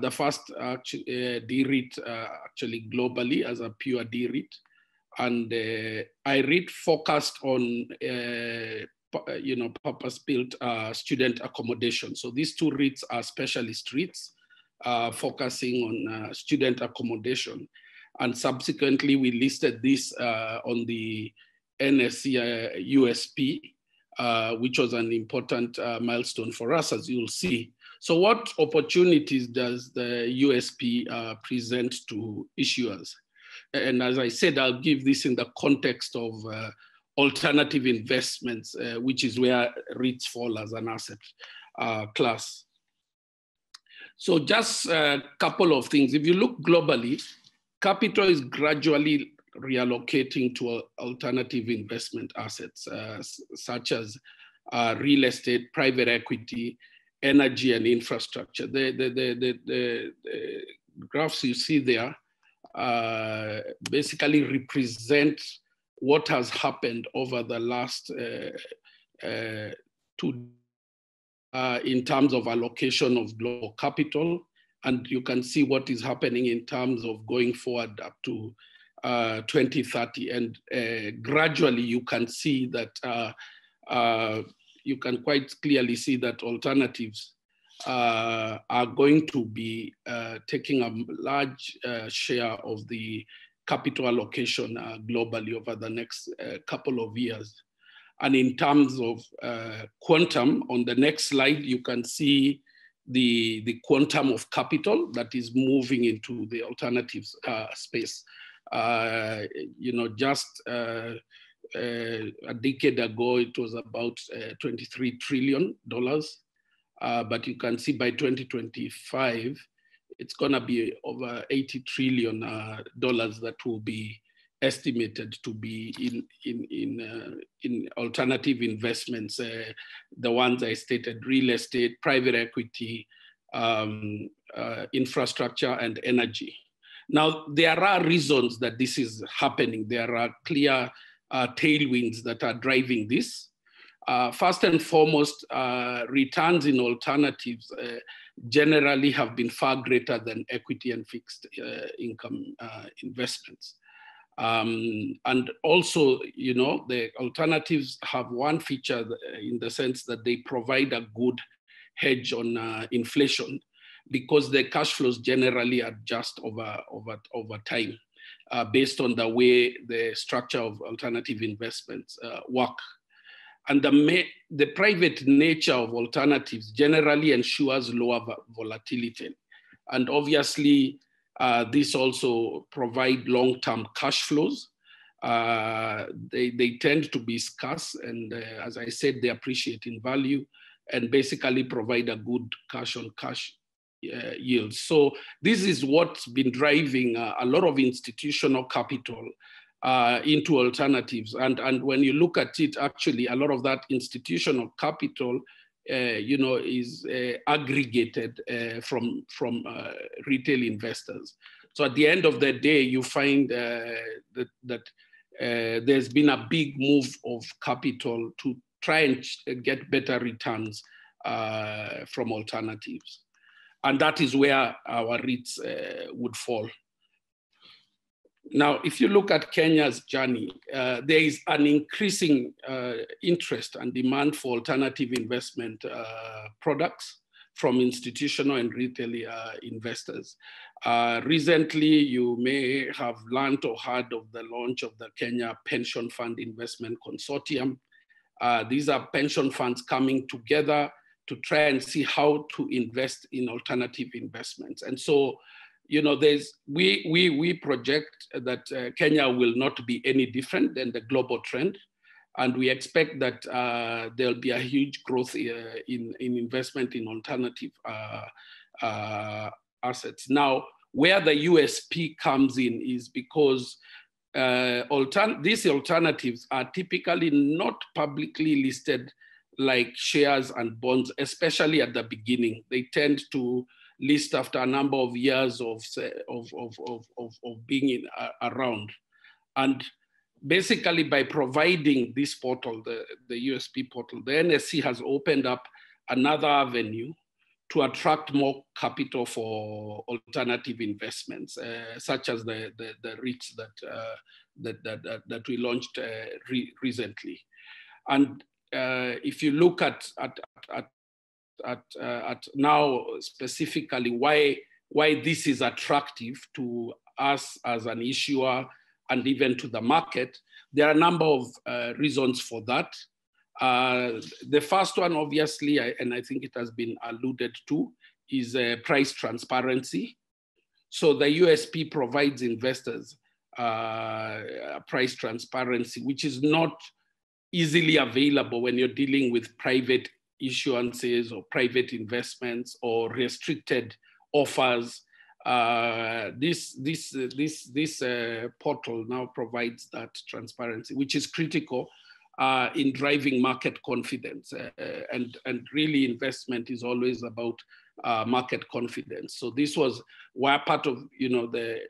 The first D-REIT actually globally as a pure D-REIT, and I-REIT focused on purpose-built student accommodation. So these two REITs are specialist REITs focusing on student accommodation. And subsequently, we listed this on the NSE USP, which was an important milestone for us, as you'll see. So what opportunities does the USP present to issuers? And as I said, I'll give this in the context of alternative investments, which is where REITs fall as an asset class. So just a couple of things. If you look globally, capital is gradually reallocating to alternative investment assets, such as real estate, private equity, energy, and infrastructure. The graphs you see there basically represent what has happened over the last in terms of allocation of global capital. And you can see what is happening in terms of going forward up to 2030. And gradually you can see that, you can quite clearly see that alternatives are going to be taking a large share of the capital allocation globally over the next couple of years. And in terms of quantum, on the next slide, you can see the quantum of capital that is moving into the alternatives space. Just a decade ago, it was about $23 trillion. But you can see by 2025, it's gonna be over $80 trillion that will be estimated to be in alternative investments, the ones I stated: real estate, private equity, infrastructure, and energy. Now, there are reasons that this is happening. There are clear tailwinds that are driving this. First and foremost, returns in alternatives generally have been far greater than equity and fixed income investments. And also, the alternatives have one feature in the sense that they provide a good hedge on inflation, because the cash flows generally adjust over time based on the way the structure of alternative investments work. And the private nature of alternatives generally ensures lower volatility. And obviously, this also provide long-term cash flows. They tend to be scarce, and as I said, they appreciate in value and basically provide a good cash-on-cash yield. So this is what's been driving a lot of institutional capital into alternatives. And when you look at it, actually, a lot of that institutional capital is aggregated from retail investors. So at the end of the day, you find that there's been a big move of capital to try and get better returns from alternatives. And that is where our REITs would fall. Now, if you look at Kenya's journey, there is an increasing interest and demand for alternative investment products from institutional and retail investors. Recently, you may have learned or heard of the launch of the Kenya Pension Fund Investment Consortium. These are pension funds coming together to try and see how to invest in alternative investments. And so, we project that Kenya will not be any different than the global trend. And we expect that there'll be a huge growth in investment in alternative assets. Now, where the USP comes in is because these alternatives are typically not publicly listed like shares and bonds, especially at the beginning. They tend to list after a number of years of being around. And basically by providing this portal, the USP portal, the NSE has opened up another avenue to attract more capital for alternative investments, such as the REITs that we launched recently. And if you look at now specifically why this is attractive to us as an issuer and even to the market, there are a number of reasons for that. The first one, obviously, and I think it has been alluded to, is price transparency. So the USP provides investors price transparency, which is not easily available when you're dealing with private issuances or private investments or restricted offers. This portal now provides that transparency, which is critical in driving market confidence. And really investment is always about market confidence. So this was part of the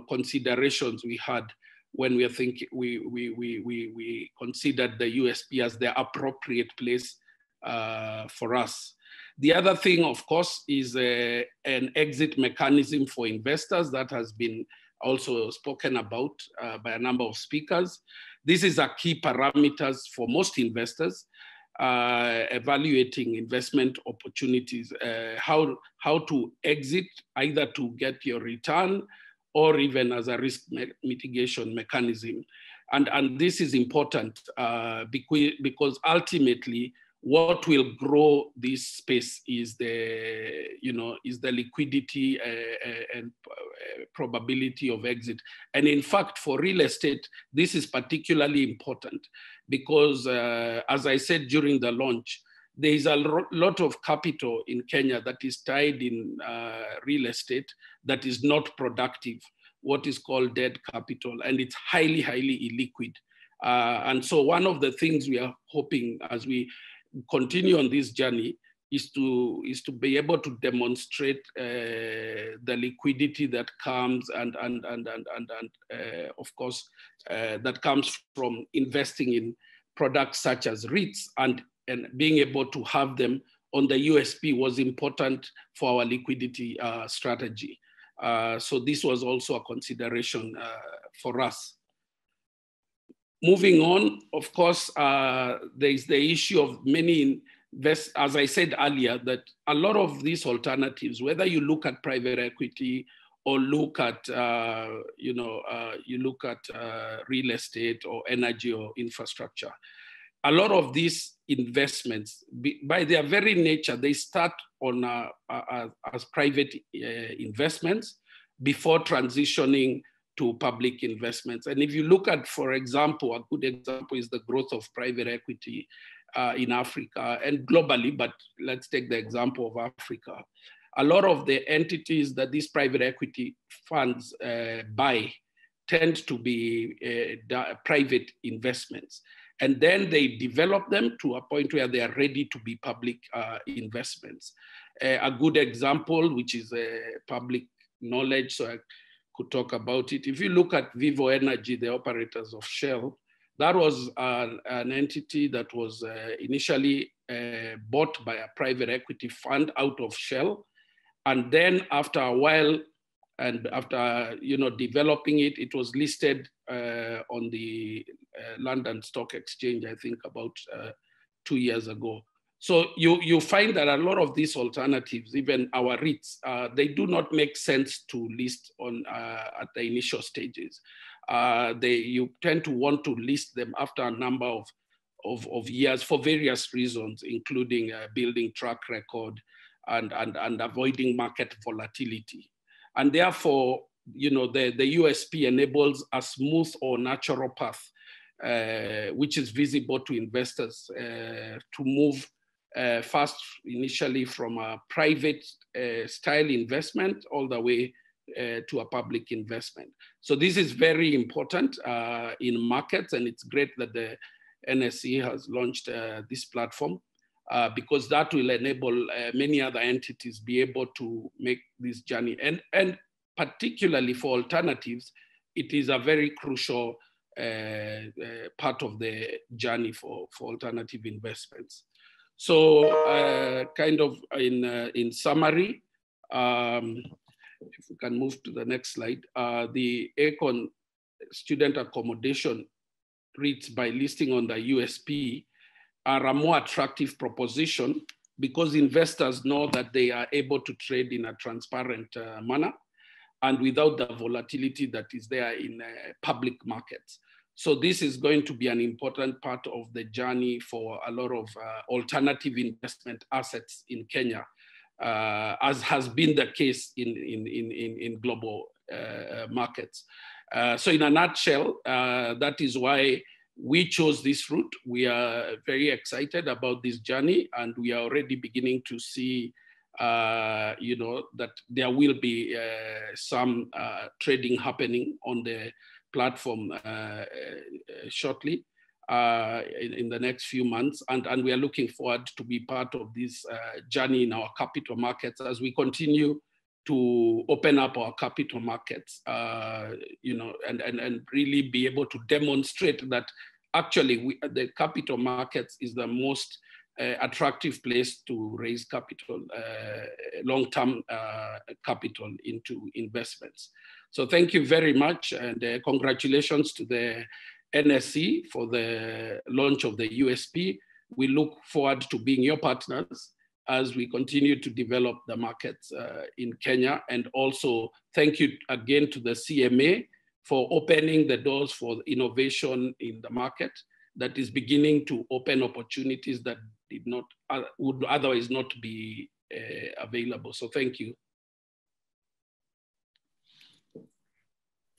considerations we had when we are thinking, we considered the USP as the appropriate place for us. The other thing, of course, is an exit mechanism for investors that has been also spoken about by a number of speakers. This is a key parameters for most investors evaluating investment opportunities, how to exit, either to get your return or even as a risk mitigation mechanism. And this is important because ultimately what will grow this space is the liquidity and probability of exit. And in fact, for real estate, this is particularly important because as I said during the launch, there is a lot of capital in Kenya that is tied in real estate that is not productive, what is called dead capital, and it's highly, highly illiquid. And so one of the things we are hoping as we continue on this journey is to be able to demonstrate the liquidity that comes and of course that comes from investing in products such as REITs, and being able to have them on the USP was important for our liquidity strategy. So this was also a consideration for us. Moving on, of course, there is the issue of many as I said earlier, that a lot of these alternatives, whether you look at private equity or look at, real estate or energy or infrastructure, a lot of these investments, by their very nature, they start on as private investments before transitioning to public investments. And if you look at, for example, a good example is the growth of private equity in Africa and globally, but let's take the example of Africa. A lot of the entities that these private equity funds buy tend to be private investments. And then they develop them to a point where they are ready to be public investments. A good example, which is public knowledge, so I could talk about it. If you look at Vivo Energy, the operators of Shell, that was an entity that was initially bought by a private equity fund out of Shell. And then after a while, and after developing it, it was listed on the London Stock Exchange, I think about 2 years ago. So you find that a lot of these alternatives, even our REITs, they do not make sense to list on at the initial stages. You tend to want to list them after a number of years for various reasons, including building track record and avoiding market volatility. And therefore, the USP enables a smooth or natural path, which is visible to investors to move first initially from a private style investment all the way to a public investment. So this is very important in markets, and it's great that the NSE has launched this platform because that will enable many other entities be able to make this journey. And particularly for alternatives, it is a very crucial part of the journey for alternative investments. So kind of in summary, if we can move to the next slide, the ACON student accommodation REITs, by listing on the USP, are a more attractive proposition because investors know that they are able to trade in a transparent manner and without the volatility that is there in public markets. So this is going to be an important part of the journey for a lot of alternative investment assets in Kenya, as has been the case in global markets. So in a nutshell, that is why we chose this route. We are very excited about this journey, and we are already beginning to see that there will be some trading happening on the platform shortly in the next few months. And we are looking forward to be part of this journey in our capital markets as we continue to open up our capital markets, and really be able to demonstrate that actually the capital markets is the most attractive place to raise capital, long-term capital into investments. So thank you very much, and congratulations to the NSE for the launch of the USP. We look forward to being your partners as we continue to develop the markets in Kenya. And also thank you again to the CMA for opening the doors for innovation in the market that is beginning to open opportunities that would otherwise not be available. So thank you.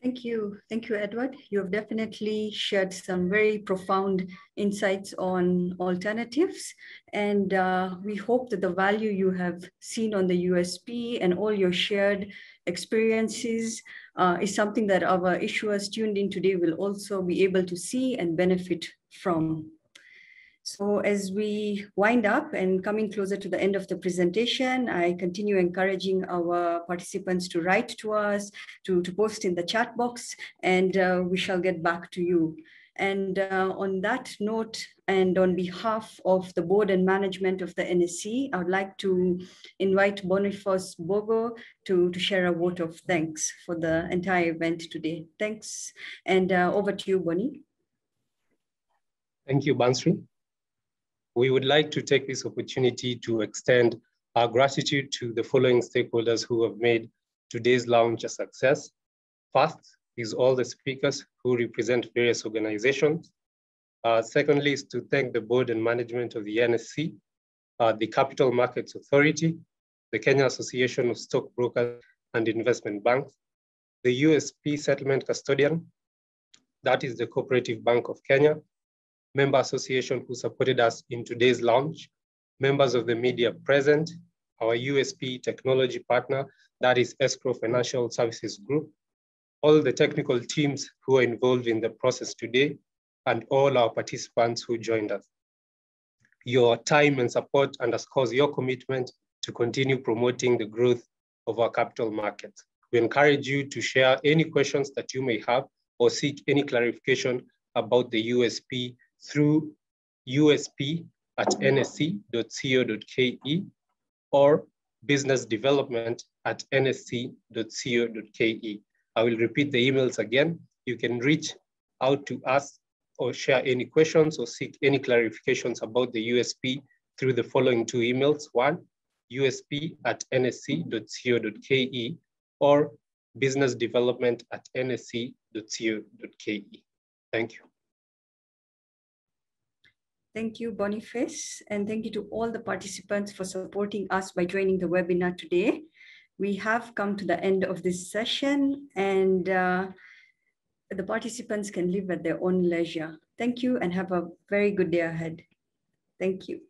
Thank you, Edward. You have definitely shared some very profound insights on alternatives, and we hope that the value you have seen on the USP and all your shared experiences is something that our issuers tuned in today will also be able to see and benefit from. So as we wind up and coming closer to the end of the presentation, I continue encouraging our participants to write to us, to post in the chat box, and we shall get back to you. And on that note, and on behalf of the board and management of the NSE, I would like to invite Boniface Bogo to share a vote of thanks for the entire event today. Thanks, and over to you, Bonnie. Thank you, Bansri. We would like to take this opportunity to extend our gratitude to the following stakeholders who have made today's launch a success. First is all the speakers who represent various organizations. Secondly is to thank the board and management of the NSC, the Capital Markets Authority, the Kenya Association of Stockbrokers and Investment Banks, the USP Settlement Custodian, that is the Cooperative Bank of Kenya, member association who supported us in today's launch, members of the media present, our USP technology partner, that is Escrow Financial Services Group, all the technical teams who are involved in the process today, and all our participants who joined us. Your time and support underscores your commitment to continue promoting the growth of our capital markets. We encourage you to share any questions that you may have or seek any clarification about the USP through usp@nsc.co.ke or businessdevelopment@nsc.co.ke. I will repeat the emails again. You can reach out to us or share any questions or seek any clarifications about the USP through the following two emails. One, usp@nsc.co.ke or businessdevelopment@nsc.co.ke. Thank you. Thank you, Boniface, and thank you to all the participants for supporting us by joining the webinar today. We have come to the end of this session, and the participants can leave at their own leisure. Thank you and have a very good day ahead. Thank you.